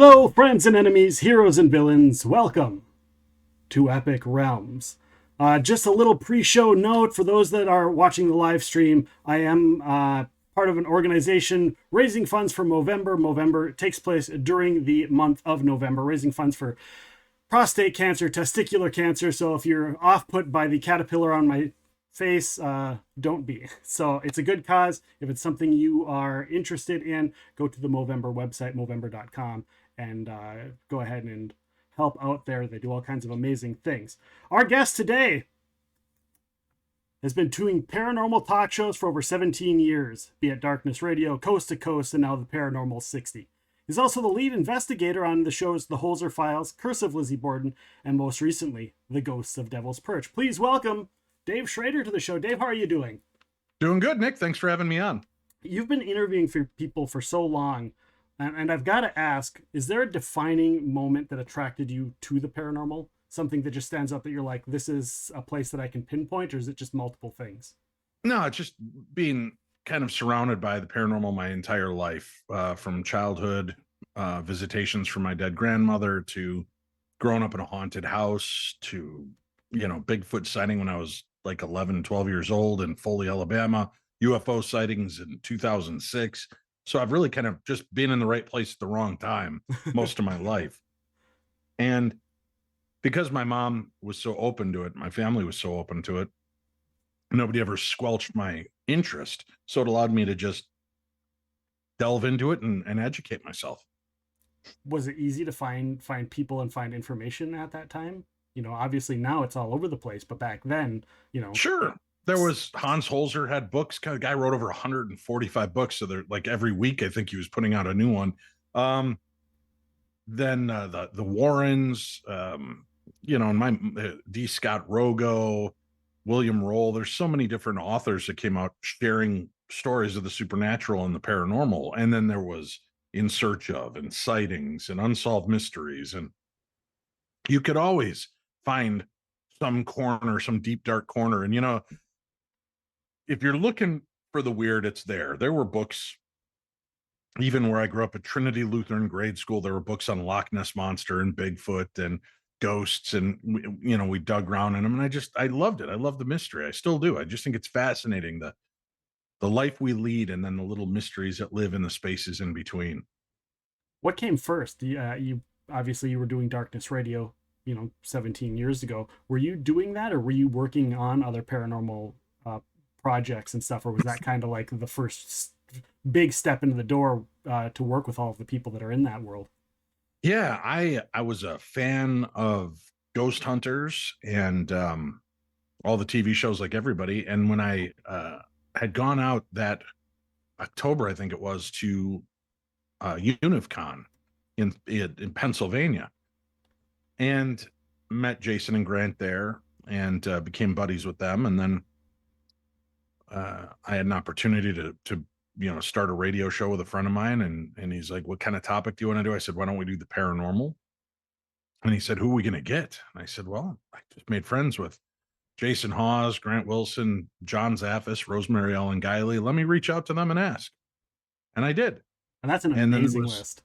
Hello, friends and enemies, heroes and villains. Welcome to Epic Realms. Just a little pre-show note for those that are watching the live stream. I am part of an organization raising funds for Movember. Movember takes place during the month of November, raising funds for prostate cancer, testicular cancer. So if you're off-put by the caterpillar on my face, don't be. So it's a good cause. If it's something you are interested in, go to the Movember website, movember.com, and go ahead and help out there. They do all kinds of amazing things. Our guest today has been doing paranormal talk shows for over 17 years, be it Darkness Radio, Coast to Coast, and now the Paranormal 60. He's also the lead investigator on the shows The Holzer Files, Curse of Lizzy Borden, and most recently, The Ghosts of Devils Perch. Please welcome Dave Schrader to the show. Dave, how are you doing? Doing good, Nick. Thanks for having me on. You've been interviewing for people for so long, and I've got to ask, is there a defining moment that attracted you to the paranormal? Something that just stands out that you're like, this is a place that I can pinpoint, or is it just multiple things? No, it's just being kind of surrounded by the paranormal my entire life, from childhood, visitations from my dead grandmother, to growing up in a haunted house, to, Bigfoot sighting when I was like 11, 12 years old in Foley, Alabama, UFO sightings in 2006. So I've really kind of just been in the right place at the wrong time most of my life. And because my mom was so open to it, my family was so open to it, nobody ever squelched my interest. So it allowed me to just delve into it and educate myself. Was it easy to find people and find information at that time? Obviously now it's all over the place, but back then, Sure. There was Hans Holzer had books. Kind of guy wrote over 145 books. So they're like every week, I think he was putting out a new one. Then the Warrens, and my D. Scott Rogo, William Roll. There's so many different authors that came out sharing stories of the supernatural and the paranormal. And then there was In Search of and Sightings and Unsolved Mysteries. And you could always find some corner, some deep, dark corner. And, if you're looking for the weird, it's there. There were books, even where I grew up at Trinity Lutheran grade school, there were books on Loch Ness Monster and Bigfoot and ghosts. And, we dug around in them. And I loved it. I love the mystery. I still do. I just think it's fascinating, the life we lead and then the little mysteries that live in the spaces in between. What came first? You obviously you were doing Darkness Radio, 17 years ago. Were you doing that, or were you working on other paranormal projects and stuff, or was that kind of like the first big step into the door to work with all of the people that are in that world? Yeah, I was a fan of Ghost Hunters and all the TV shows like everybody. And when I had gone out that October, I think it was, to UNIVCon in Pennsylvania, and met Jason and Grant there, and became buddies with them. And then I had an opportunity to start a radio show with a friend of mine, and he's like, "What kind of topic do you want to do?" I said, "Why don't we do the paranormal?" And he said, "Who are we going to get?" And I said, "Well, I just made friends with Jason Hawes, Grant Wilson, John Zaffis, Rosemary Ellen Guiley. Let me reach out to them and ask." And I did. And that's an And then amazing list.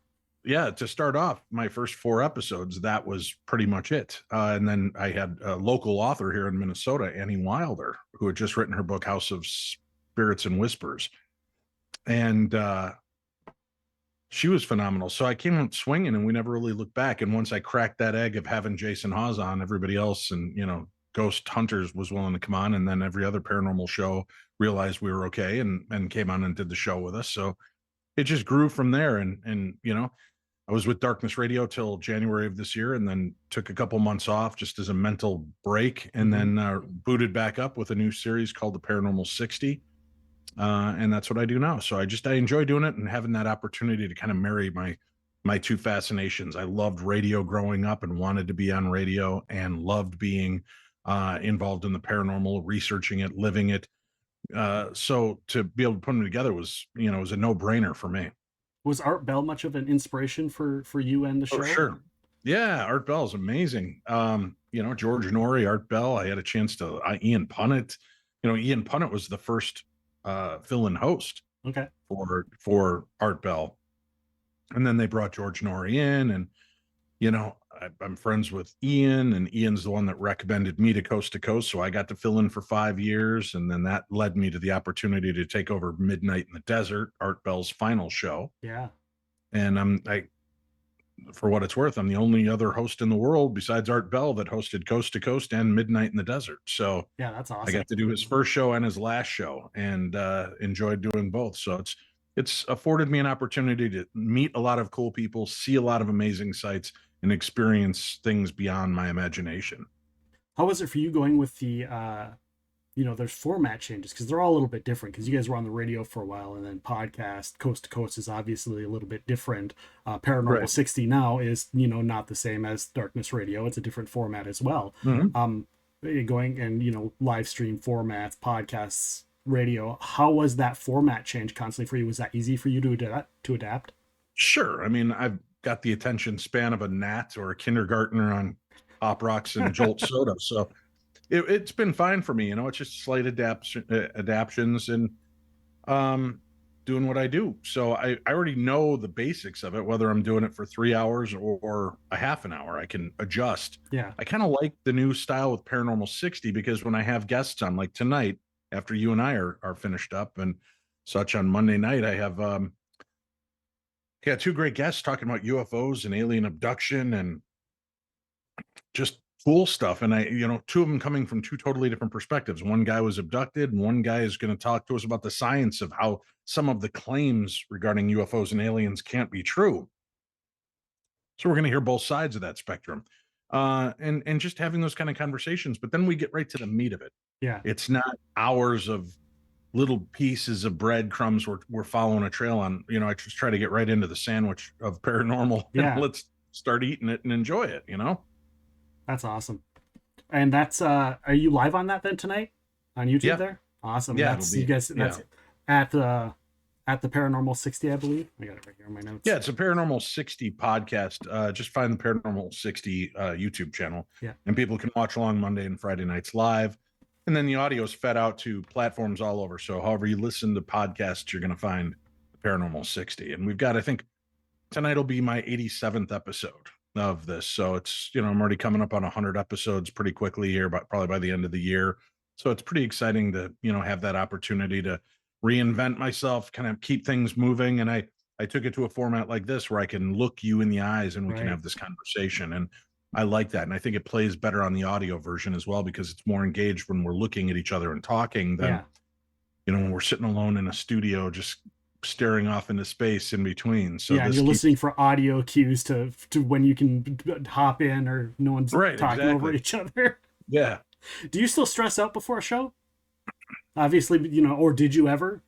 yeah, to start off my first 4 episodes, that was pretty much it. And then I had a local author here in Minnesota, Annie Wilder, who had just written her book, House of Spirits and Whispers. And she was phenomenal. So I came out swinging, and we never really looked back. And once I cracked that egg of having Jason Hawes on, everybody else and, Ghost Hunters was willing to come on. And then every other paranormal show realized we were okay and came on and did the show with us. So it just grew from there. And I was with Darkness Radio till January of this year, and then took a couple months off just as a mental break, and then booted back up with a new series called the Paranormal 60. And that's what I do now. So I enjoy doing it and having that opportunity to kind of marry my two fascinations. I loved radio growing up and wanted to be on radio, and loved being involved in the paranormal, researching it, living it. So to be able to put them together was, was a no-brainer for me. Was Art Bell much of an inspiration for you and the show? Oh, sure. Yeah, Art Bell is amazing. George Norrie, Art Bell. I had a chance to Ian Punnett. Ian Punnett was the first fill-in host Okay. for Art Bell. And then they brought George Norrie in, and I'm friends with Ian, and Ian's the one that recommended me to Coast, so I got to fill in for 5 years, and then that led me to the opportunity to take over Midnight in the Desert, Art Bell's final show. Yeah. And for what it's worth, I'm the only other host in the world besides Art Bell that hosted Coast to Coast and Midnight in the Desert. So Yeah, that's I awesome. got to do his first show and his last show, and enjoyed doing both. So it's afforded me an opportunity to meet a lot of cool people, see a lot of amazing sights, and experience things beyond my imagination. How was it for you going with the there's format changes because they're all a little bit different because you guys were on the radio for a while and then podcast coast to coast is obviously a little bit different. Paranormal Right. 60 now is not the same as Darkness Radio. It's a different format as well. Mm-hmm. Going and live stream formats, podcasts, radio. How was that format change constantly for you? Was that easy for you to adapt? Sure. I mean, I've got the attention span of a gnat or a kindergartner on Pop Rocks and Jolt Soda, so it's been fine for me. It's just slight adaptions, and um, doing what I do. So I already know the basics of it, whether I'm doing it for 3 hours or a half an hour, I can adjust. Yeah. I kind of like the new style with Paranormal 60 because when I have guests on, like tonight, after you and I are finished up and such on Monday night, I have two great guests talking about UFOs and alien abduction and just cool stuff. And two of them coming from two totally different perspectives. One guy was abducted, and one guy is going to talk to us about the science of how some of the claims regarding UFOs and aliens can't be true. So we're going to hear both sides of that spectrum, and just having those kind of conversations. But then we get right to the meat of it. Yeah. It's not hours of little pieces of breadcrumbs we're following a trail on. I just try to get right into the sandwich of paranormal, Yeah. and let's start eating it and enjoy it. That's awesome. And that's are you live on that then tonight on YouTube? Yeah. There? Awesome. Yeah, That's you guys. That's at the Paranormal 60, I believe. I got it right here in my notes. Yeah, it's a Paranormal 60 podcast. Just find the Paranormal 60 YouTube channel. Yeah. And people can watch along Monday and Friday nights live. And then the audio is fed out to platforms all over. So however you listen to podcasts, you're going to find the Paranormal 60. And we've got, I think tonight will be my 87th episode of this. So it's, I'm already coming up on 100 episodes pretty quickly here, but probably by the end of the year. So it's pretty exciting to, have that opportunity to reinvent myself, kind of keep things moving. And I took it to a format like this where I can look you in the eyes and we can have this conversation. And I like that. And I think it plays better on the audio version as well, because it's more engaged when we're looking at each other and talking than, when we're sitting alone in a studio, just staring off into space in between. So yeah, and you're listening for audio cues to when you can hop in or no one's talking over each other. Yeah. Do you still stress out before a show? Obviously, or did you ever?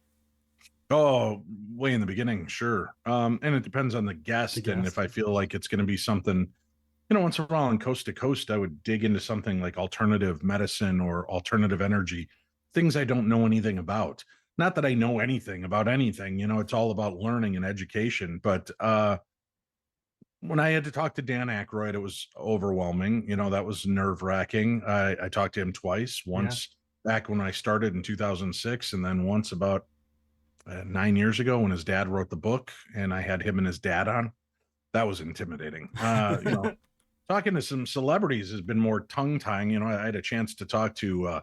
Oh, way in the beginning, sure. And it depends on the guest. And if I feel like it's going to be something, once in a while on Coast to Coast, I would dig into something like alternative medicine or alternative energy, things I don't know anything about. Not that I know anything about anything, it's all about learning and education. But when I had to talk to Dan Aykroyd, it was overwhelming. That was nerve wracking. I talked to him twice, once back when I started in 2006, and then once about 9 years ago when his dad wrote the book and I had him and his dad on. That was intimidating. Talking to some celebrities has been more tongue tying. I had a chance to talk to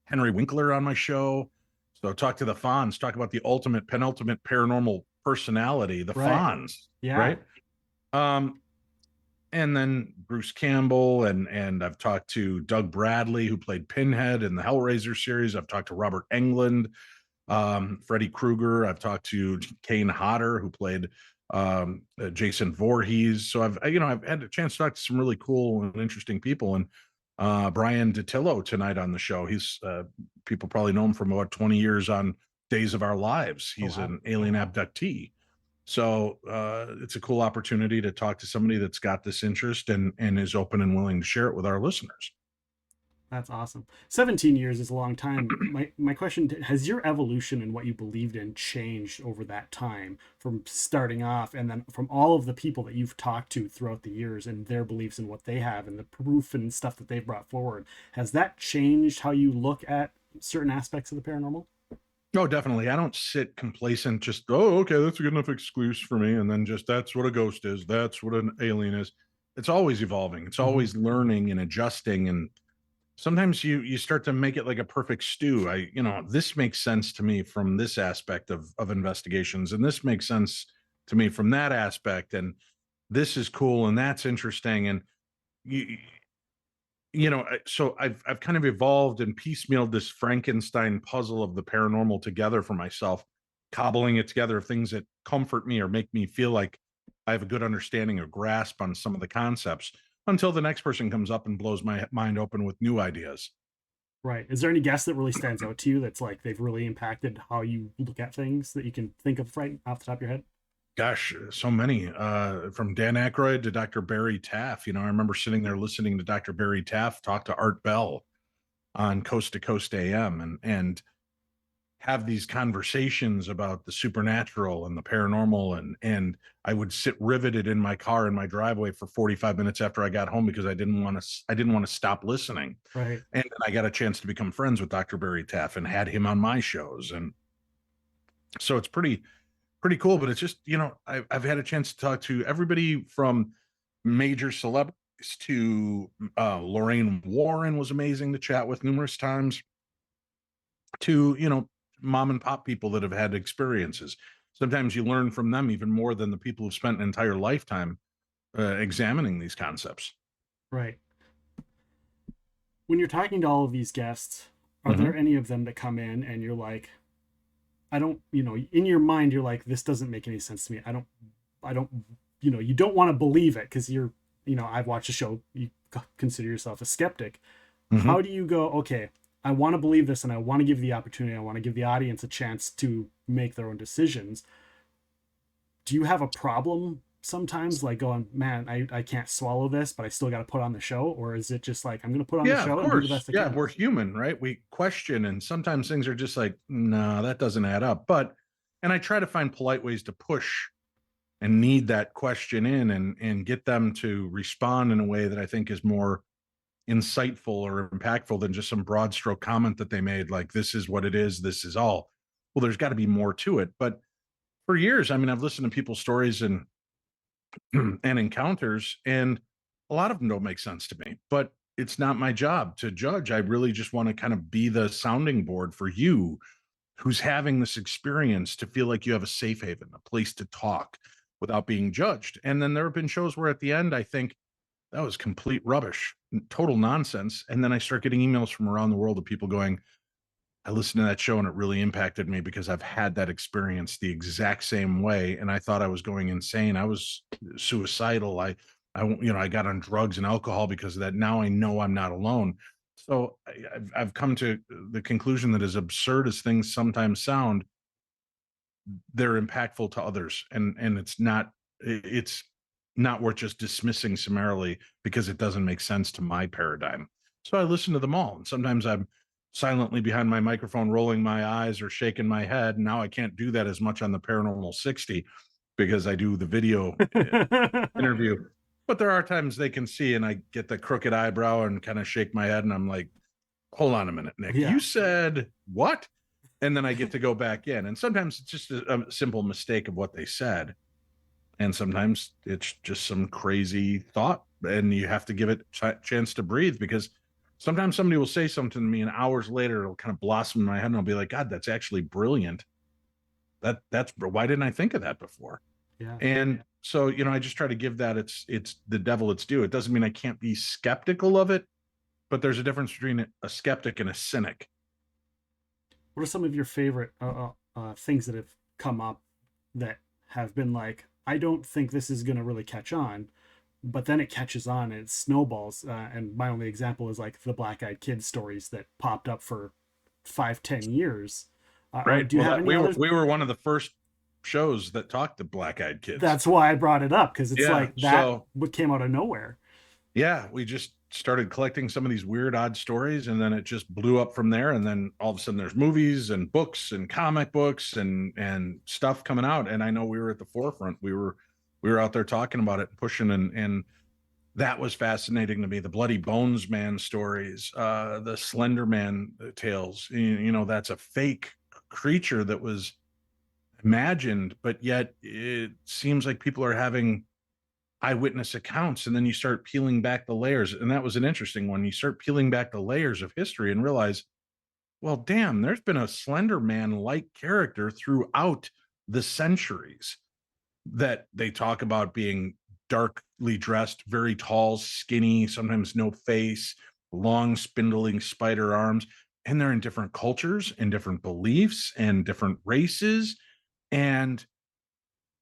Henry Winkler on my show. So talk to the Fonz, talk about the penultimate paranormal personality, the Fonz. Yeah. Right. And then Bruce Campbell, and I've talked to Doug Bradley, who played Pinhead in the Hellraiser series. I've talked to Robert Englund, Freddy Krueger. I've talked to Kane Hodder, who played Jason Voorhees. So I've had a chance to talk to some really cool and interesting people. And Brian DiTillo tonight on the show. He's people probably know him from about 20 years on Days of Our Lives. He's an alien abductee. So it's a cool opportunity to talk to somebody that's got this interest and is open and willing to share it with our listeners. That's awesome. 17 years is a long time. My question, has your evolution in what you believed in changed over that time from starting off, and then from all of the people that you've talked to throughout the years and their beliefs and what they have and the proof and stuff that they've brought forward? Has that changed how you look at certain aspects of the paranormal? Oh, definitely. I don't sit complacent, just, oh, okay, that's a good enough excuse for me. And then just that's what a ghost is. That's what an alien is. It's always evolving. It's Hmm. always learning and adjusting. And sometimes you start to make it like a perfect stew. This makes sense to me from this aspect of investigations, and this makes sense to me from that aspect. And this is cool and that's interesting. And you, so I've kind of evolved and piecemealed this Frankenstein puzzle of the paranormal together for myself, cobbling it together of things that comfort me or make me feel like I have a good understanding or grasp on some of the concepts until the next person comes up and blows my mind open with new ideas. Right. Is there any guest that really stands out to you that's like they've really impacted how you look at things that you can think of right off the top of your head? Gosh, so many, from Dan Aykroyd to Dr. Barry Taff. I remember sitting there listening to Dr. Barry Taff talk to Art Bell on Coast to Coast AM and have these conversations about the supernatural and the paranormal, and I would sit riveted in my car in my driveway for 45 minutes after I got home because I didn't want to stop listening. Right. And then I got a chance to become friends with Dr. Barry Taff and had him on my shows. And so it's pretty cool, but it's just, I've had a chance to talk to everybody from major celebrities to Lorraine Warren was amazing to chat with numerous times, to mom and pop people that have had experiences. Sometimes you learn from them even more than the people who've spent an entire lifetime examining these concepts. Right. When you're talking to all of these guests, are there Mm-hmm. any of them that come in and you're like, I don't, in your mind, you're like, this doesn't make any sense to me. I don't, you don't want to believe it because you're, I've watched a show, you consider yourself a skeptic. Mm-hmm. How do you go, okay, I want to believe this and I want to give the opportunity, I want to give the audience a chance to make their own decisions. Do you have a problem sometimes, like going, man, I can't swallow this, but I still got to put on the show? Or is it just like, I'm going to put on the Yeah, of show and do the course. best I Yeah, can? we're human, right? We question, and sometimes things are just like, no, that doesn't add up. And I try to find polite ways to push and need that question in and get them to respond in a way that I think is more insightful or impactful than just some broad stroke comment that they made, like, this is what it is, this is all. Well, there's got to be more to it. But for years, I mean, I've listened to people's stories and and encounters, and a lot of them don't make sense to me. But it's not my job to judge. I really just want to kind of be the sounding board for you who's having this experience to feel like you have a safe haven, a place to talk without being judged. And then there have been shows where at the end, I think that was complete rubbish, total nonsense. And then I start getting emails from around the world of people going, I listened to that show and it really impacted me because I've had that experience the exact same way. And I thought I was going insane. I was suicidal. I got on drugs and alcohol because of that. Now I know I'm not alone. So I've come to the conclusion that as absurd as things sometimes sound, they're impactful to others. And it's not worth just dismissing summarily because it doesn't make sense to my paradigm. So I listen to them all. And sometimes I'm silently behind my microphone, rolling my eyes or shaking my head. And now I can't do that as much on the Paranormal 60 because I do the video interview. But there are times they can see, and I get the crooked eyebrow and kind of shake my head. And I'm like, hold on a minute, Nick, Yeah. you said what? And then I get to go back in. And sometimes it's just a simple mistake of what they said, and sometimes it's just some crazy thought, and you have to give it a chance to breathe, because sometimes somebody will say something to me and hours later it'll kind of blossom in my head and I'll be like, God, that's actually brilliant. That's why didn't I think of that before? Yeah. And so I just try to give that it's the devil its due. It doesn't mean I can't be skeptical of it, but there's a difference between a skeptic and a cynic. What are some of your favorite things that have come up that have been like, I don't think this is going to really catch on, but then it catches on and it snowballs. And my only example is like the Black Eyed Kids stories that popped up for 5-10 years. Or Right. do you Well, have that any others? we were one of the first shows that talked to Black Eyed Kids. That's why I brought it up, because it's Yeah. like that So what came out of nowhere. yeah, we just started collecting some of these weird, odd stories, and then it just blew up from there. And then all of a sudden, there's movies and books and comic books and stuff coming out. And I know we were at the forefront. We were out there talking about it, pushing, and that was fascinating to me. The Bloody Bones Man stories, the Slender Man tales. That's a fake creature that was imagined, but yet it seems like people are having eyewitness accounts. And then you start peeling back the layers. And that was an interesting one. You start peeling back the layers of history and realize, well, damn, there's been a Slender Man like character throughout the centuries that they talk about being darkly dressed, very tall, skinny, sometimes no face, long, spindling spider arms. And they're in different cultures and different beliefs and different races. And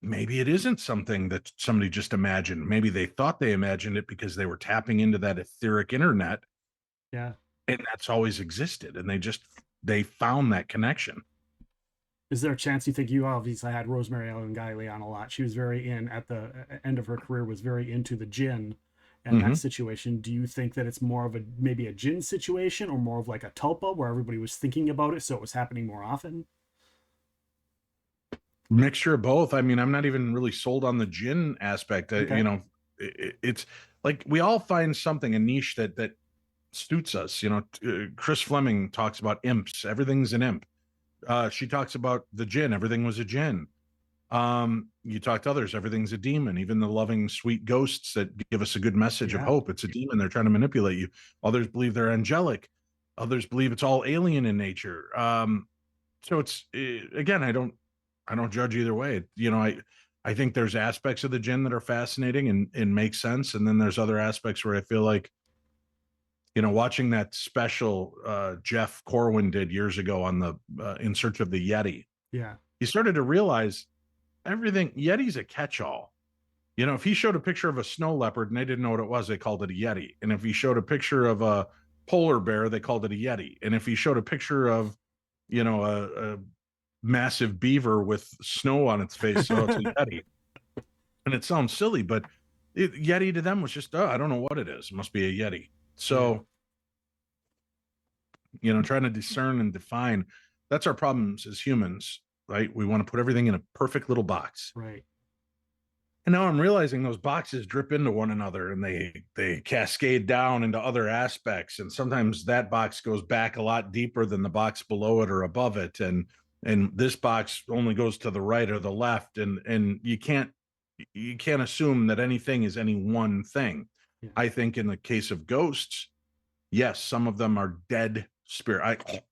maybe it isn't something that somebody just imagined. Maybe they thought they imagined it because they were tapping into that etheric internet. Yeah. And that's always existed. And they found that connection. Is there a chance you think you obviously had Rosemary Ellen Guiley on a lot? She was very in at the end of her career, was very into the gin and that situation. Do you think that it's more of a maybe a gin situation or more of like a tulpa where everybody was thinking about it, so it was happening more often? Mixture of both. I mean, I'm not even really sold on the gin aspect. Okay. You know, it's like we all find something, a niche that suits us. You know, Chris Fleming talks about imps. Everything's an imp. She talks about the gin. Everything was a gin. You talk to others. Everything's a demon. Even the loving, sweet ghosts that give us a good message of Yeah. hope. It's a demon. They're trying to manipulate you. Others believe they're angelic. Others believe it's all alien in nature. So it's again, I don't judge either way. You know, I think there's aspects of the gin that are fascinating and make sense, and then there's other aspects where I feel like, you know, watching that special Jeff Corwin did years ago on the In Search of the Yeti, Yeah. he started to realize everything Yeti's a catch-all. You know, if he showed a picture of a snow leopard and they didn't know what it was, they called it a Yeti. And if he showed a picture of a polar bear, they called it a Yeti. And if he showed a picture of, you know, a massive beaver with snow on its face, so it's a Yeti. And it sounds silly, but Yeti to them was just, oh, I don't know what it is. It must be a Yeti. So, you know, trying to discern and define, that's our problems as humans, right? We want to put everything in a perfect little box. Right. And now I'm realizing those boxes drip into one another and they cascade down into other aspects. And sometimes that box goes back a lot deeper than the box below it or above it. And this box only goes to the right or the left. And you can't assume that anything is any one thing. Yeah. I think in the case of ghosts, yes, some of them are dead spirit.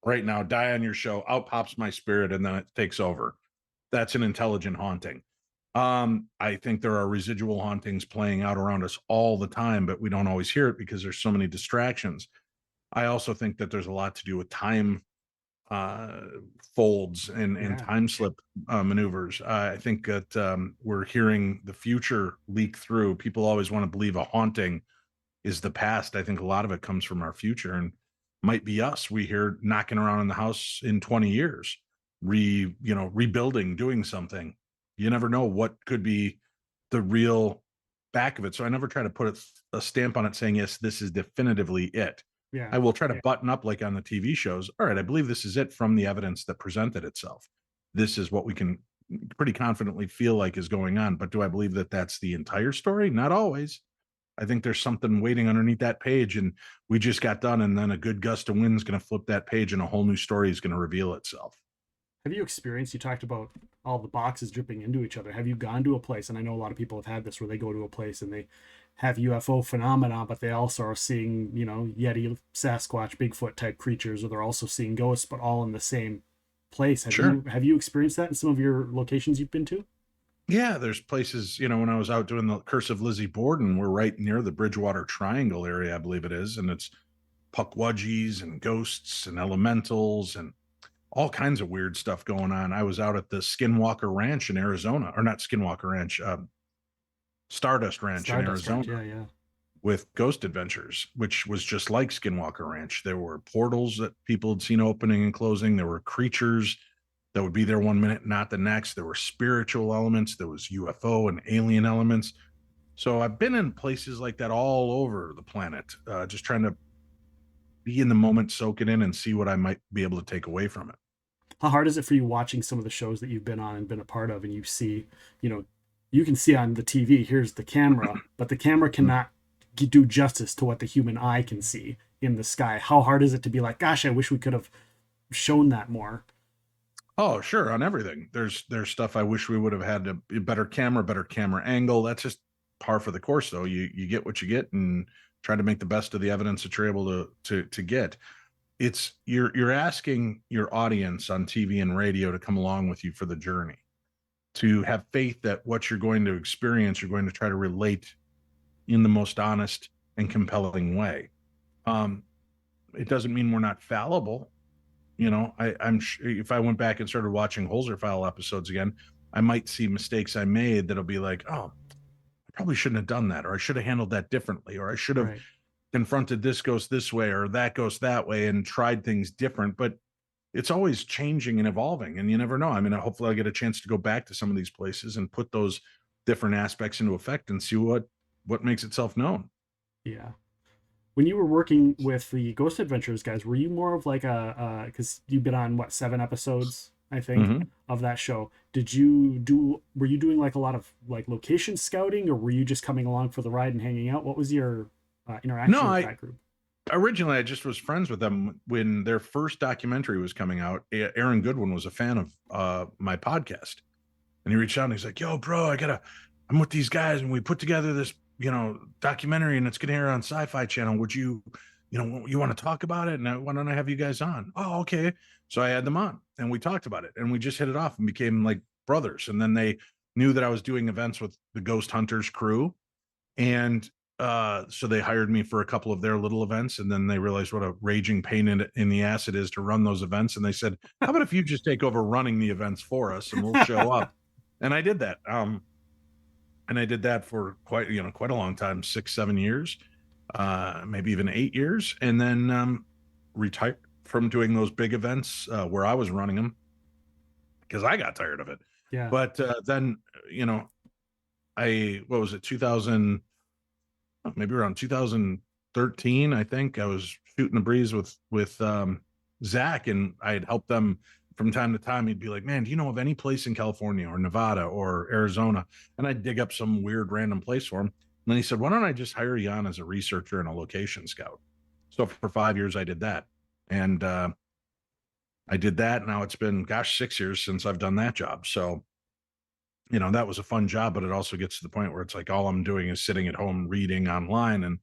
Right now, die on your show, out pops my spirit, and then it takes over. That's an intelligent haunting. I think there are residual hauntings playing out around us all the time, but we don't always hear it because there's so many distractions. I also think that there's a lot to do with time folds and time slip maneuvers. I think that we're hearing the future leak through. People always want to believe a haunting is the past. I think a lot of it comes from our future and might be us. We hear knocking around in the house in 20 years, rebuilding, doing something. You never know what could be the real back of it. So I never try to put a stamp on it saying, yes, this is definitively it. Yeah. I will try to button up like on the TV shows. All right, I believe this is it from the evidence that presented itself. This is what we can pretty confidently feel like is going on. But do I believe that that's the entire story? Not always. I think there's something waiting underneath that page, and we just got done, and then a good gust of wind is going to flip that page, and a whole new story is going to reveal itself. Have you experienced, you talked about all the boxes dripping into each other. Have you gone to a place, and I know a lot of people have had this, where they go to a place and they have UFO phenomena, but they also are seeing, Yeti, Sasquatch, Bigfoot type creatures, or they're also seeing ghosts, but all in the same place. Have you experienced that in some of your locations you've been to? Yeah, there's places, when I was out doing the Curse of Lizzy Borden, we're right near the Bridgewater Triangle area, I believe it is. And it's puckwudgies and ghosts and elementals and all kinds of weird stuff going on. I was out at the Skinwalker Ranch in Arizona, or not Skinwalker Ranch, Stardust Ranch in Arizona. Yeah. With Ghost Adventures, which was just like Skinwalker Ranch. There were portals that people had seen opening and closing. There were creatures that would be there one minute, not the next. There were spiritual elements. There was UFO and alien elements. So I've been in places like that all over the planet, just trying to be in the moment, soak it in, and see what I might be able to take away from it. How hard is it for you watching some of the shows that you've been on and been a part of, and you see, you can see on the TV, here's the camera, but the camera cannot do justice to what the human eye can see in the sky. How hard is it to be like, gosh, I wish we could have shown that more. Oh, sure, on everything. There's stuff I wish we would have had a better camera angle. That's just par for the course, though. You get what you get and try to make the best of the evidence that you're able to get. It's you're asking your audience on TV and radio to come along with you for the journey, to have faith that what you're going to experience, you're going to try to relate in the most honest and compelling way. Um, it doesn't mean we're not fallible. You know, I'm if I went back and started watching Holzer File episodes again, I might see mistakes I made that'll be like, oh, I probably shouldn't have done that, or I should have handled that differently, or I should have Right. confronted this goes this way, or that goes that way, and tried things different. But it's always changing and evolving, and you never know. I mean, hopefully I'll get a chance to go back to some of these places and put those different aspects into effect and see what makes itself known. Yeah. When you were working with the Ghost Adventures guys, were you more of like a because you've been on what 7 episodes, I think, Mm-hmm. of that show? Did you do were you doing like a lot of like location scouting, or were you just coming along for the ride and hanging out? What was your No, interaction with I that group? originally I just was friends with them when their first documentary was coming out. Aaron Goodwin was a fan of my podcast, and he reached out and he's like, "Yo, bro, I'm with these guys, and we put together this, documentary, and it's gonna air on Sci-Fi Channel. Would you want to talk about it? And why don't I have you guys on?" Oh, okay. So I had them on, and we talked about it, and we just hit it off and became like brothers. And then they knew that I was doing events with the Ghost Hunters crew, and so they hired me for a couple of their little events, and then they realized what a raging pain in the ass it is to run those events, and they said, "How about if you just take over running the events for us, and we'll show up?" And I did that. And I did that for quite a long time, 6 7 years, maybe even 8 years, and then retired from doing those big events where I was running them because I got tired of it. Yeah. But then I what was it 2000, maybe around 2013, I think I was shooting the breeze with Zach, and I had helped them from time to time. He'd be like, "Man, do you know of any place in California or Nevada or Arizona?" And I'd dig up some weird random place for him. And then he said, "Why don't I just hire you on as a researcher and a location scout?" So for 5 years, I did that, and I did that. Now it's been, gosh, 6 years since I've done that job. So that was a fun job, but it also gets to the point where it's like all I'm doing is sitting at home reading online, and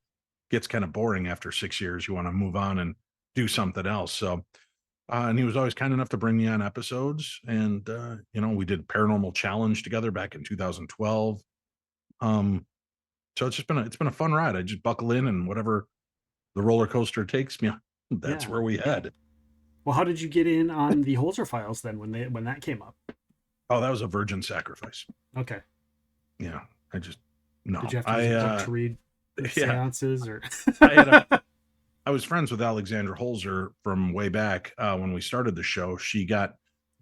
gets kind of boring after 6 years. You want to move on and do something else. So, and he was always kind enough to bring me on episodes, and we did Paranormal Challenge together back in 2012. Um, so it's been a fun ride. I just buckle in, and whatever the roller coaster takes me, that's Yeah. where we head. Well, how did you get in on the Holzer Files then when that came up? Oh, that was a virgin sacrifice. Okay. Yeah, I just no, Did you have to use a book to read the yeah, seances or? I had a I was friends with Alexandra Holzer from way back when we started the show. She got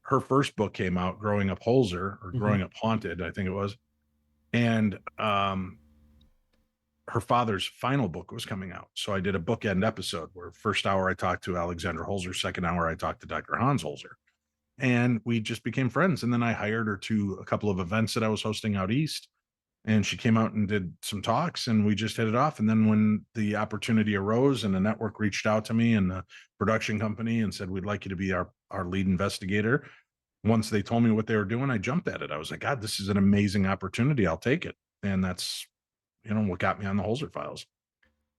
her first book came out, Growing Up Holzer or Mhm. Growing Up Haunted, I think it was, and her father's final book was coming out. So I did a bookend episode where first hour I talked to Alexandra Holzer, second hour I talked to Dr. Hans Holzer, and we just became friends. And then I hired her to a couple of events that I was hosting out east, and she came out and did some talks, and we just hit it off. And then when the opportunity arose and the network reached out to me and the production company and said, "We'd like you to be our lead investigator," once they told me what they were doing, I jumped at it. I was like, "God, this is an amazing opportunity. I'll take it." And that's what got me on the Holzer Files.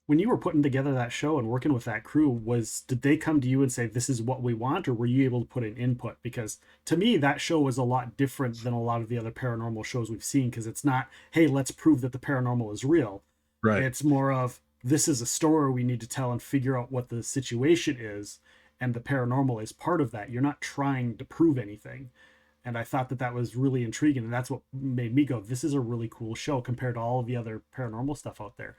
When you were putting together that show and working with that crew, did they come to you and say this is what we want, or were you able to put an input? Because to me that show was a lot different than a lot of the other paranormal shows we've seen, because it's not, hey, let's prove that the paranormal is real. Right. It's more of, this is a story we need to tell and figure out what the situation is, and the paranormal is part of that. You're not trying to prove anything. And I thought that that was really intriguing, and that's what made me go, this is a really cool show compared to all of the other paranormal stuff out there.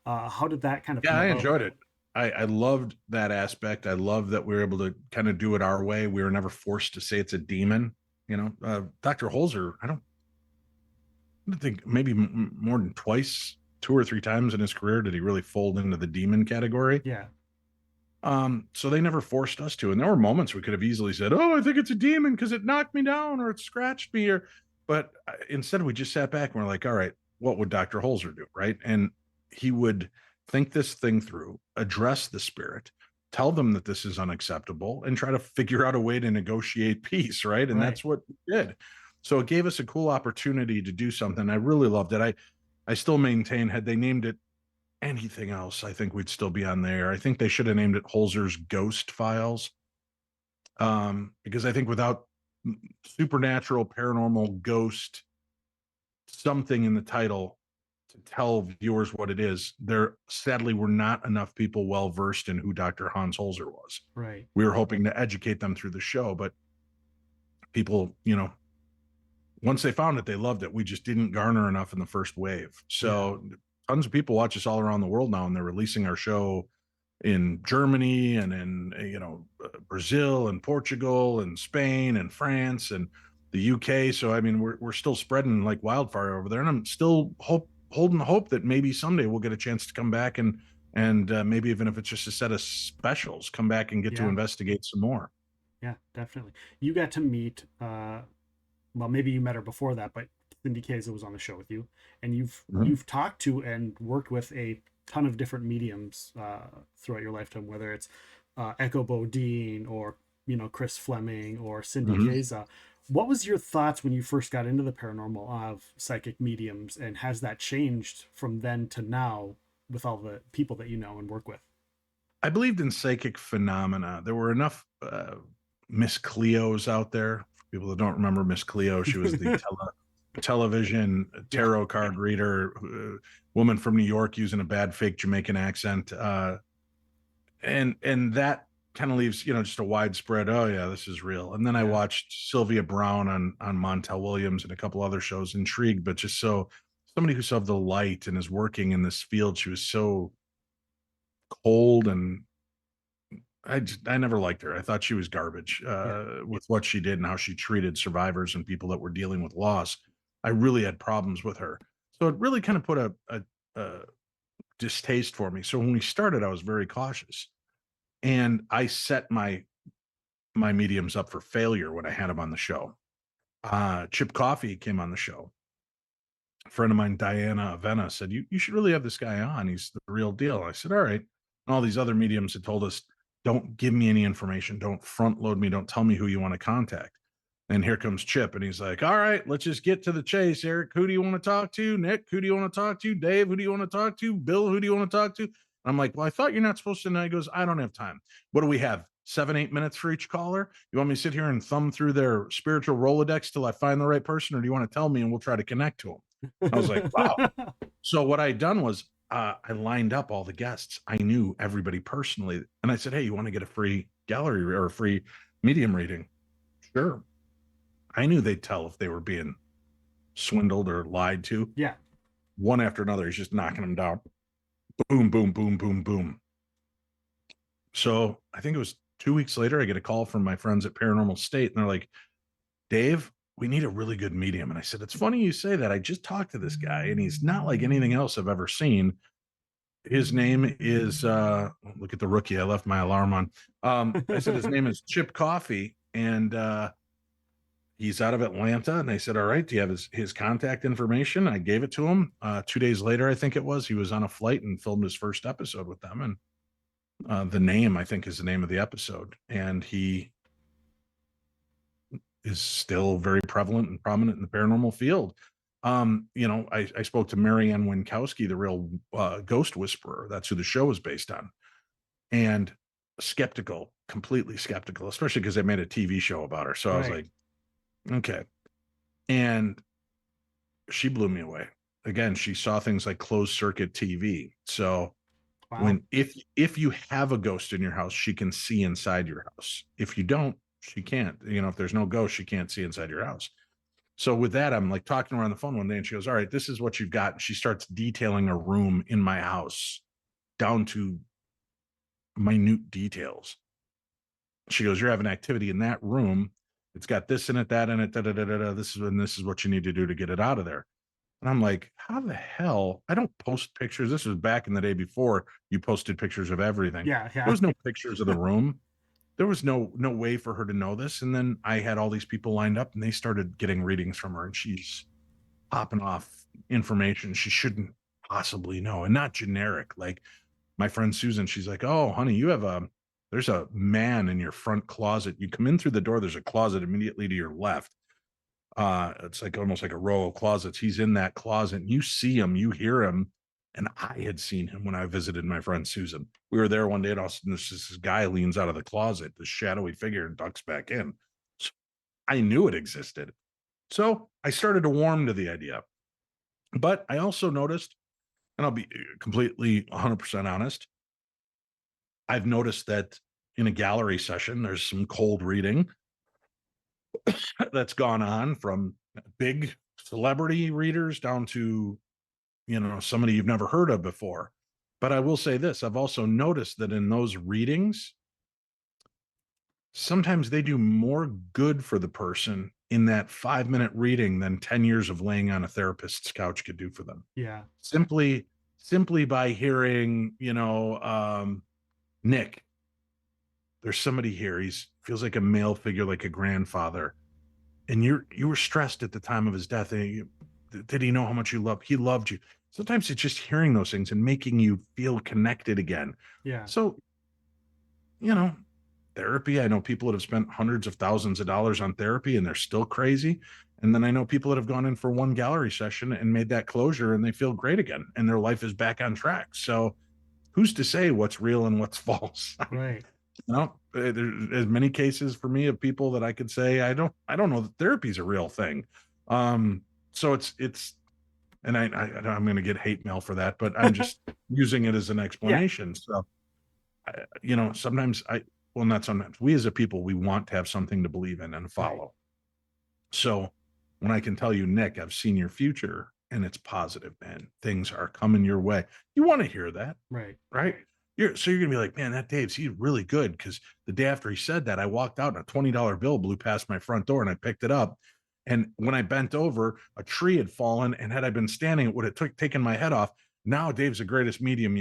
How did that kind of Yeah, come I about? enjoyed it. I loved that aspect. I love that we were able to kind of do it our way. We were never forced to say it's a demon. Dr. Holzer, I think maybe more than twice, 2 or 3 times in his career did he really fold into the demon category. Yeah. So they never forced us to. And there were moments we could have easily said, "Oh, I think it's a demon because it knocked me down or it scratched me," but instead we just sat back and we're like, "All right, what would Dr. Holzer do?" Right. And he would think this thing through, address the spirit, tell them that this is unacceptable, and try to figure out a way to negotiate peace, right? And Right. that's what we did. So it gave us a cool opportunity to do something. I really loved it. I still maintain, had they named it anything else, I think we'd still be on there. I think they should have named it Holzer's Ghost Files. Because I think without supernatural, paranormal, ghost, something in the title to tell viewers what it is, there sadly were not enough people well versed in who Dr. Hans Holzer was. Right. We were hoping to educate them through the show, but people, once they found it, they loved it. We just didn't garner enough in the first wave. So tons of people watch us all around the world now, and they're releasing our show in Germany and in Brazil and Portugal and Spain and France and the UK. So I mean, we're still spreading like wildfire over there, and I'm still holding hope that maybe someday we'll get a chance to come back and maybe even if it's just a set of specials, come back and get to investigate some more. Yeah, definitely. You got to meet, well, maybe you met her before that, but Cindy Kaza was on the show with you, and you've talked to and worked with a ton of different mediums throughout your lifetime, whether it's Echo Bodine or Chris Fleming or Cindy Kaza. What was your thoughts when you first got into the paranormal of psychic mediums, and has that changed from then to now with all the people that you know and work with? I believed in psychic phenomena. There were enough Miss Cleos out there. For people that don't remember Miss Cleo, she was the television tarot card reader, woman from New York using a bad fake Jamaican accent, and that kind of leaves just a widespread, oh yeah, this is real. And then I watched Sylvia Brown on Montel Williams and a couple other shows, intrigued, but just somebody who saw the light and is working in this field. She was so cold, and I never liked her. I thought she was garbage with what she did and how she treated survivors and people that were dealing with loss. I really had problems with her. So it really kind of put a distaste for me. So when we started, I was very cautious, and I set my mediums up for failure when I had them on the show. Chip Coffey came on the show. A friend of mine, Diana Avena, said, you should really have this guy on. He's the real deal. I said, all right. And all these other mediums had told us, don't give me any information. Don't front load me. Don't tell me who you want to contact. And here comes Chip, and he's like, all right, let's just get to the chase. Eric, who do you want to talk to? Nick, who do you want to talk to? Dave, who do you want to talk to? Bill, who do you want to talk to? I'm like, well, I thought you're not supposed to. And he goes, I don't have time. What do we have? 7-8 minutes for each caller? You want me to sit here and thumb through their spiritual Rolodex till I find the right person, or do you want to tell me and we'll try to connect to them? I was like, wow. So what I'd done was I lined up all the guests. I knew everybody personally. And I said, hey, you want to get a free gallery or a free medium reading? Sure. I knew they'd tell if they were being swindled or lied to. Yeah. One after another, he's just knocking them down. Boom, boom, boom, boom, boom. So I think it was 2 weeks later, I get a call from my friends at Paranormal State, and they're like, Dave, we need a really good medium. And I said, it's funny you say that. I just talked to this guy, and he's not like anything else I've ever seen. His name is, look at the rookie. I left my alarm on. I said, his name is Chip Coffey, and he's out of Atlanta. And they said, all right, do you have his contact information? I gave it to him. 2 days later, I think it was, he was on a flight and filmed his first episode with them. And the name, I think, is the name of the episode. And he is still very prevalent and prominent in the paranormal field. I spoke to Marianne Winkowski, the real ghost whisperer. That's who the show is based on. And skeptical, completely skeptical, especially because they made a TV show about her. So I was like, okay. And she blew me away. Again, she saw things like closed circuit TV. So if you have a ghost in your house, she can see inside your house. If you don't, she can't. If there's no ghost, she can't see inside your house. So with that, I'm like talking to her on the phone one day, and she goes, all right, this is what you've got. And she starts detailing a room in my house down to minute details. She goes, you're having activity in that room. It's got this in it, that in it, da, da, da, da, da. This is what you need to do to get it out of there. And I'm like, how the hell? I don't post pictures. This was back in the day before you posted pictures of everything. Yeah. There was no pictures of the room. There was no way for her to know this. And then I had all these people lined up, and they started getting readings from her, and she's popping off information she shouldn't possibly know, and not generic. Like my friend Susan, she's like, oh, honey, you have a there's a man in your front closet. You come in through the door, there's a closet immediately to your left. It's like almost like a row of closets. He's in that closet, and you see him, you hear him. And I had seen him when I visited my friend Susan. We were there one day, and all of a sudden, this guy leans out of the closet, this shadowy figure, and ducks back in. So I knew it existed. So I started to warm to the idea. But I also noticed, and I'll be completely 100% honest, I've noticed that in a gallery session, there's some cold reading that's gone on from big celebrity readers down to, somebody you've never heard of before. But I will say this, I've also noticed that in those readings, sometimes they do more good for the person in that 5-minute reading than 10 years of laying on a therapist's couch could do for them. Yeah. Simply by hearing, Nick, there's somebody here. He's feels like a male figure, like a grandfather. And you were stressed at the time of his death. And did he know how much you loved? He loved you. Sometimes it's just hearing those things and making you feel connected again. Yeah. So, therapy. I know people that have spent hundreds of thousands of dollars on therapy and they're still crazy. And then I know people that have gone in for one gallery session and made that closure and they feel great again and their life is back on track. So who's to say what's real and what's false? Right. There's as many cases for me of people that I could say I don't know that therapy is a real thing. So it's and I'm going to get hate mail for that, but I'm just using it as an explanation. So sometimes not sometimes, we as a people, we want to have something to believe in and follow. Right. So when I can tell you, Nick, I've seen your future and it's positive, man, things are coming your way. You want to hear that. Right. You're going to be like, man, that Dave's, he's really good. Cause the day after he said that, I walked out and a $20 bill blew past my front door and I picked it up. And when I bent over, a tree had fallen. And had I been standing, it would have taken my head off. Now Dave's the greatest medium,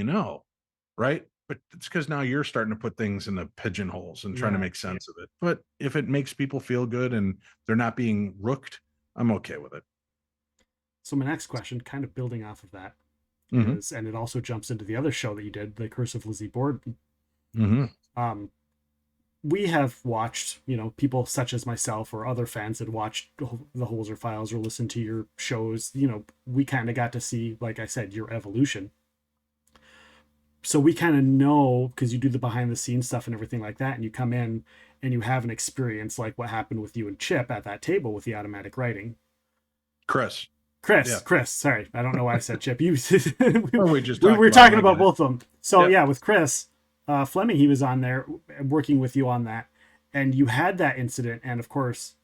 right? But it's because now you're starting to put things in the pigeonholes and trying to make sense of it. But if it makes people feel good and they're not being rooked, I'm okay with it. So my next question, kind of building off of that, is, and it also jumps into the other show that you did, The Curse of Lizzy Borden. We have watched, people such as myself or other fans that watched the Holzer Files or listened to your shows. We kind of got to see, like I said, your evolution. So we kind of know, because you do the behind the scenes stuff and everything like that, and you come in and you have an experience like what happened with you and Chip at that table with the automatic writing. Chris. Sorry, I don't know why I said Chip. We were talking about both of them. So with Chris Fleming, he was on there working with you on that, and you had that incident, and of course,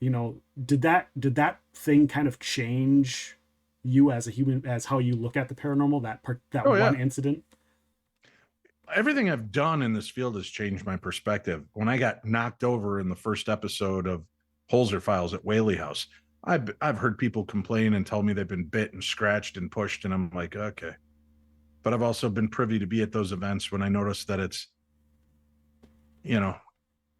did that thing kind of change you as a human, as how you look at the paranormal? One incident. Everything I've done in this field has changed my perspective. When I got knocked over in the first episode of Holzer Files at Whaley House, I've heard people complain and tell me they've been bit and scratched and pushed, and I'm like, okay. But I've also been privy to be at those events when I notice that it's,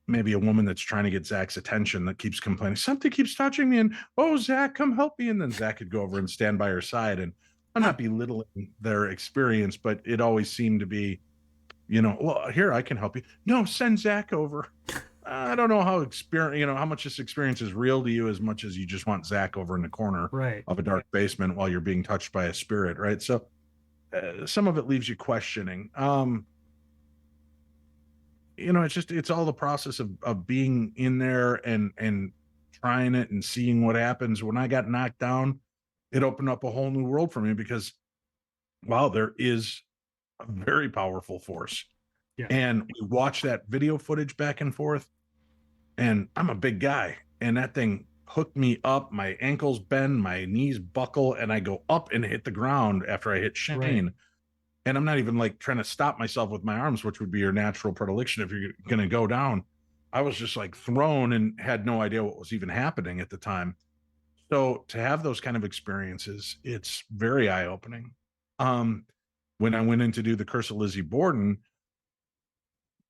maybe a woman that's trying to get Zach's attention that keeps complaining, something keeps touching me, and Zach, come help me. And then Zach could go over and stand by her side. And I'm not belittling their experience, but it always seemed to be, well, here, I can help you. No, send Zach over. I don't know how how much this experience is real to you as much as you just want Zach over in the corner of a dark basement while you're being touched by a spirit. Right. So some of it leaves you questioning. It's all the process of being in there and trying it and seeing what happens. When I got knocked down, it opened up a whole new world for me because, wow, there is a very powerful force. Yeah. And we watch that video footage back and forth, and I'm a big guy, and that thing hooked me up. My ankles bend, my knees buckle, and I go up and hit the ground after I hit Shane. Right. And I'm not even like trying to stop myself with my arms, which would be your natural predilection if you're going to go down. I was just like thrown and had no idea what was even happening at the time. So to have those kind of experiences, it's very eye-opening. When I went in to do The Curse of Lizzy Borden,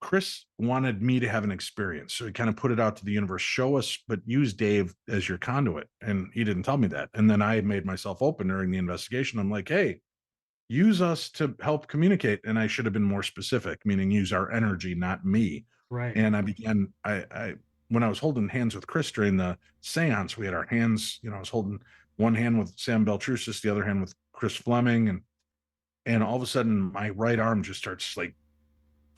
Chris wanted me to have an experience. So he kind of put it out to the universe, show us, but use Dave as your conduit. And he didn't tell me that. And then I made myself open during the investigation. I'm like, hey, use us to help communicate. And I should have been more specific, meaning use our energy, not me. Right. And I when I was holding hands with Chris during the seance, we had our hands, I was holding one hand with Sam Beltrusis, the other hand with Chris Fleming. And all of a sudden my right arm just starts like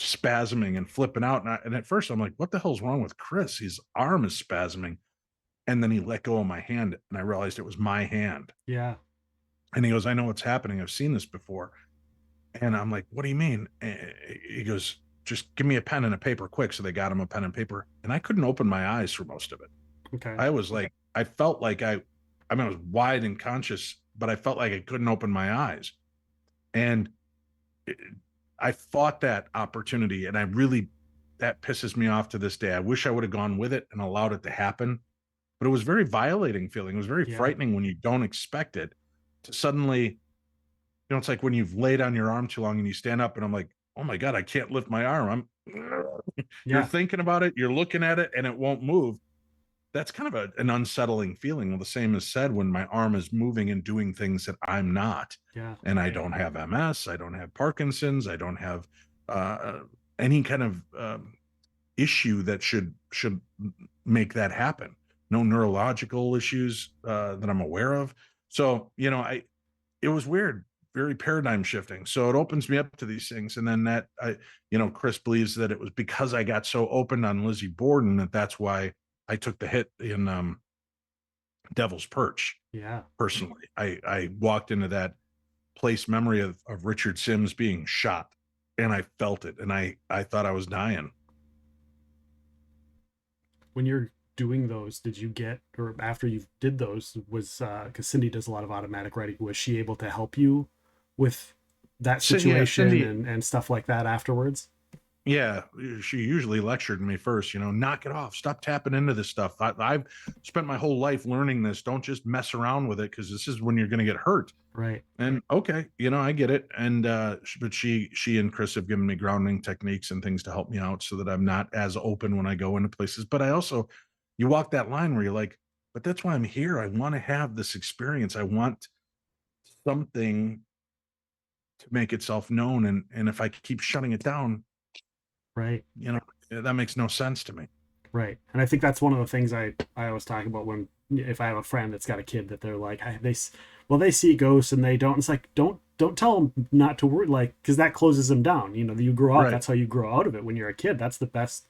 spasming and flipping out. And at first I'm like, what the hell's wrong with Chris? His arm is spasming. And then he let go of my hand and I realized it was my hand. Yeah. And he goes, I know what's happening. I've seen this before. And I'm like, what do you mean? And he goes, just give me a pen and a paper quick. So they got him a pen and paper. And I couldn't open my eyes for most of it. Okay. I was like, I felt like I was wide and conscious, but I felt like I couldn't open my eyes. And I fought that opportunity. And that pisses me off to this day. I wish I would have gone with it and allowed it to happen. But it was very violating feeling. It was very frightening when you don't expect it to suddenly, it's like when you've laid on your arm too long and you stand up and I'm like, oh my God, I can't lift my arm. You're thinking about it, you're looking at it and it won't move. That's kind of an unsettling feeling. Well, the same is said when my arm is moving and doing things that I'm not. Yeah. And I don't have MS. I don't have Parkinson's. I don't have any kind of issue that should make that happen. No neurological issues that I'm aware of. So, it was weird, very paradigm shifting. So it opens me up to these things. And then Chris believes that it was because I got so open on Lizzy Borden that's why I took the hit in Devil's Perch. Yeah. Personally, I walked into that place memory of Richard Sims being shot and I felt it and I thought I was dying. When you're doing those, did you get, or after you did those, was because Cindy does a lot of automatic writing, was she able to help you with that situation and stuff like that afterwards? Yeah, she usually lectured me first, knock it off, stop tapping into this stuff. I've spent my whole life learning this. Don't just mess around with it because this is when you're going to get hurt. Right. And okay, I get it. And but she and Chris have given me grounding techniques and things to help me out so that I'm not as open when I go into places. But I also, you walk that line where you're like, but that's why I'm here. I want to have this experience. I want something to make itself known. And if I keep shutting it down, right, that makes no sense to me. Right. And I think that's one of the things I always talk about when, if I have a friend that's got a kid that they're like, they see ghosts and they don't. It's like, don't tell them not to worry, like, because that closes them down. You grow up. Right. That's how you grow out of it. When you're a kid, that's the best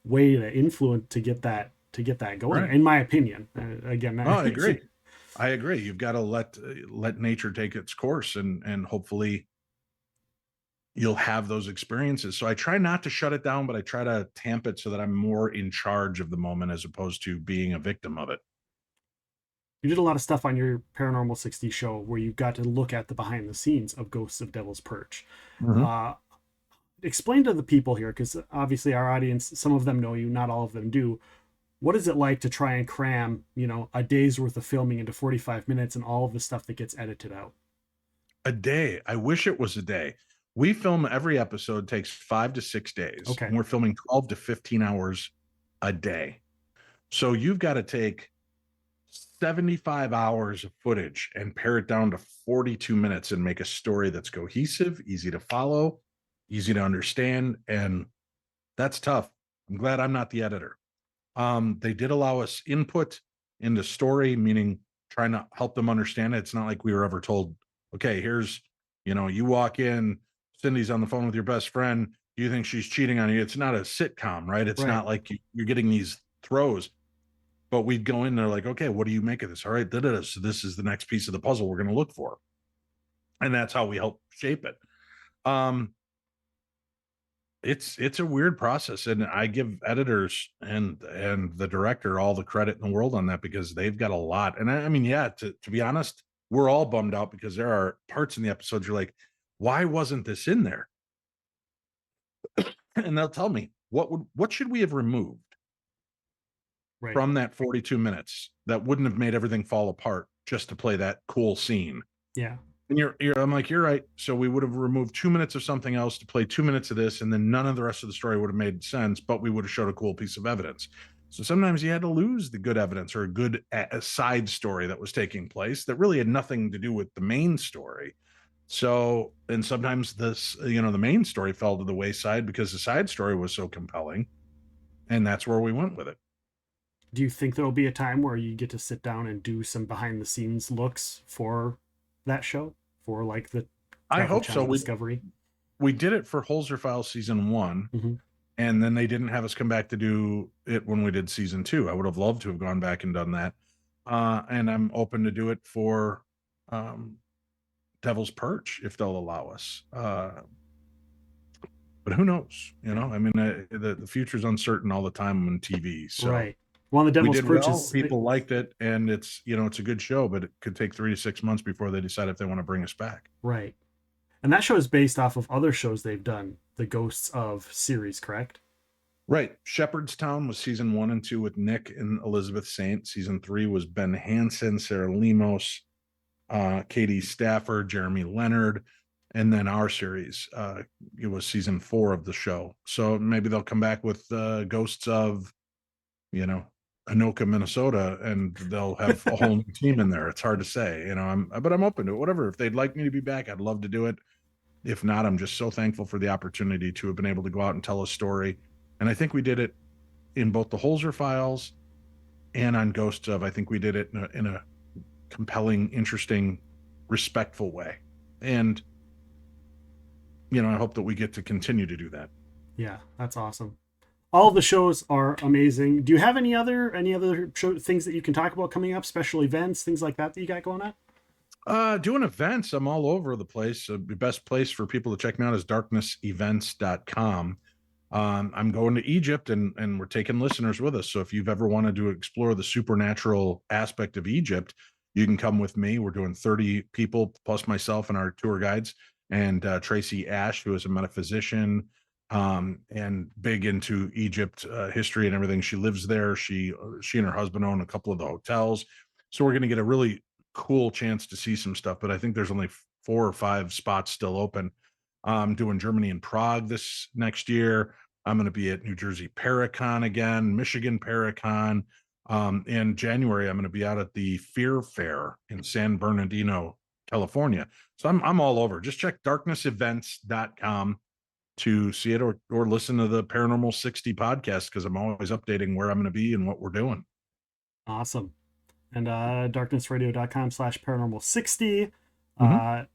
way to influence to get that going. Right. In my opinion. Again, I agree. I agree. You've got to let nature take its course, and hopefully you'll have those experiences. So I try not to shut it down, but I try to tamp it so that I'm more in charge of the moment as opposed to being a victim of it. You did a lot of stuff on your Paranormal 60 show where you got to look at the behind the scenes of Ghosts of Devils Perch. Mm-hmm. Explain to the people here, because obviously our audience, some of them know you, not all of them do. What is it like to try and cram, a day's worth of filming into 45 minutes and all of the stuff that gets edited out? A day. I wish it was a day. We film every episode takes 5 to 6 days. Okay. And we're filming 12 to 15 hours a day. So you've got to take 75 hours of footage and pare it down to 42 minutes and make a story that's cohesive, easy to follow, easy to understand. And that's tough. I'm glad I'm not the editor. They did allow us input into story, meaning trying to help them understand it. It's not like we were ever told, okay, here's, you walk in, Cindy's on the phone with your best friend. You think she's cheating on you. It's not a sitcom, right? It's not like you're getting these throws, but we'd go in there like, okay, what do you make of this? All right. So this is the next piece of the puzzle we're going to look for. And that's how we help shape it. It's a weird process. And I give editors and the director all the credit in the world on that because they've got a lot. And I mean, yeah, to be honest, we're all bummed out because there are parts in the episodes you're like, why wasn't this in there? And they'll tell me what should we have removed from that 42 minutes that wouldn't have made everything fall apart just to play that cool scene. Yeah. And I'm like, you're right. So we would have removed 2 minutes of something else to play 2 minutes of this, and then none of the rest of the story would have made sense, but we would have showed a cool piece of evidence. So sometimes you had to lose the good evidence or a good side story that was taking place that really had nothing to do with the main story So, and sometimes this, the main story fell to the wayside because the side story was so compelling. And that's where we went with it. Do you think there will be a time where you get to sit down and do some behind the scenes looks for that show, for like the I Travel hope so. Channel Discovery? We did it for Holzer Files season 1. Mm-hmm. And then they didn't have us come back to do it when we did season 2. I would have loved to have gone back and done that. And I'm open to do it for Devil's Perch if they'll allow us. But who knows? I mean, the future's uncertain all the time on TV. So Right. Well, the we Devil's did Perch well. is People liked it, and it's a good show. But it could take 3 to 6 months before they decide if they want to bring us back. right, and that show is based off of other shows they've done, the Ghosts of series, correct? Right. Shepherdstown was season 1 and 2 with Nick and Elizabeth Saint. Season 3 was Ben Hansen, Sarah Lemos, Katie Stafford, Jeremy Leonard, and then our series. It was season 4 of the show. So maybe they'll come back with Ghosts of, Anoka, Minnesota, and they'll have a whole new team in there. It's hard to say, but I'm open to it. Whatever. If they'd like me to be back, I'd love to do it. If not, I'm just so thankful for the opportunity to have been able to go out and tell a story. And I think we did it in both the Holzer Files and on Ghosts of. I think we did it in a compelling, interesting, respectful way. And, I hope that we get to continue to do that. Yeah, that's awesome. All of the shows are amazing. Do you have any other show things that you can talk about coming up, special events, things like that you got going on? Doing events, I'm all over the place. The best place for people to check me out is darknessevents.com. I'm going to Egypt and we're taking listeners with us. So if you've ever wanted to explore the supernatural aspect of Egypt, you can come with me. We're doing 30 people plus myself and our tour guides, and Tracy Ash, who is a metaphysician and big into Egypt history and everything. She lives there. She and her husband own a couple of the hotels. So we're going to get a really cool chance to see some stuff, but I think there's only 4 or 5 spots still open. I'm doing Germany and Prague this next year. I'm going to be at New Jersey Paracon again, Michigan Paracon. In January, I'm going to be out at the Fear Fair in San Bernardino, California. So I'm all over. Just check darknessevents.com to see it, or listen to the Paranormal 60 podcast, because I'm always updating where I'm going to be and what we're doing. Awesome. And darknessradio.com/paranormal60.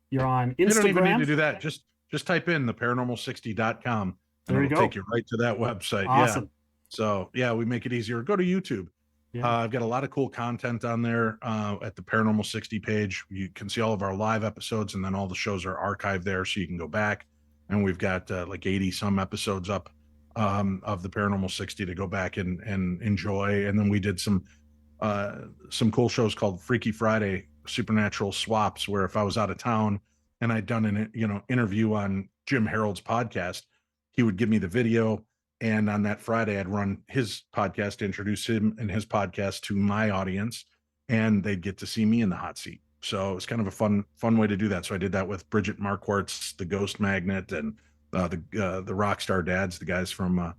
You're on Instagram. You don't even need to do that. Just type in the paranormal60.com. There you go. Take you right to that website. Awesome. Yeah. So we make it easier. Go to YouTube. Yeah. I've got a lot of cool content on there at the Paranormal 60 page. You can see all of our live episodes, and then all the shows are archived there, so you can go back. And we've got like 80 some episodes up of the Paranormal 60 to go back and enjoy. And then we did some cool shows called Freaky Friday Supernatural Swaps, where if I was out of town and I'd done an interview on Jim Harold's podcast, he would give me the video, and on that Friday I'd run his podcast to introduce him and his podcast to my audience, and they'd get to see me in the hot seat. So it's kind of a fun way to do that. So I did that with Bridget Marquardt's The Ghost Magnet, and the Rockstar Dads, the guys from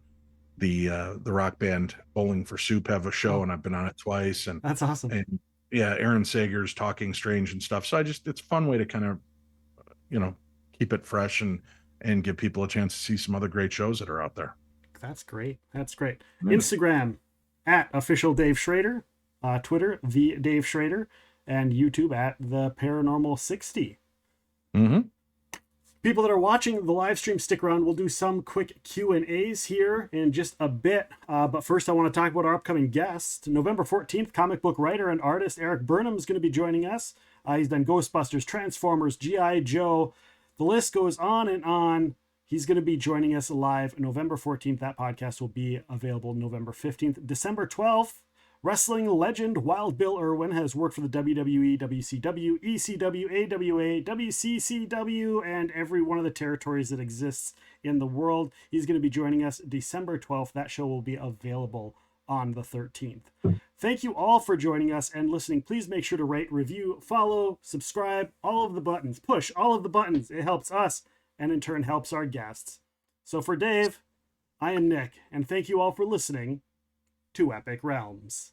the rock band Bowling for Soup, have a show, and I've been on it twice. And that's awesome. And yeah, Aaron Sager's Talking Strange and stuff. So it's a fun way to kind of keep it fresh and give people a chance to see some other great shows that are out there. That's great. Instagram @official Dave Schrader, Twitter the Dave Schrader, and YouTube the Paranormal 60. People that are watching the live stream, stick around. We'll do some quick Q&As here in just a bit. But first, I want to talk about our upcoming guest. November 14th, comic book writer and artist Eric Burnham is going to be joining us. He's done Ghostbusters, Transformers, G.I. Joe. The list goes on and on. He's going to be joining us live November 14th. That podcast will be available November 15th. December 12th, wrestling legend Wild Bill Irwin has worked for the WWE, WCW, ECW, AWA, WCCW, and every one of the territories that exists in the world. He's going to be joining us December 12th. That show will be available on the 13th. Thank you all for joining us and listening. Please make sure to rate, review, follow, subscribe, all of the buttons. Push all of the buttons. It helps us, and in turn helps our guests. So for Dave, I am Nick, and thank you all for listening to Epic Realms.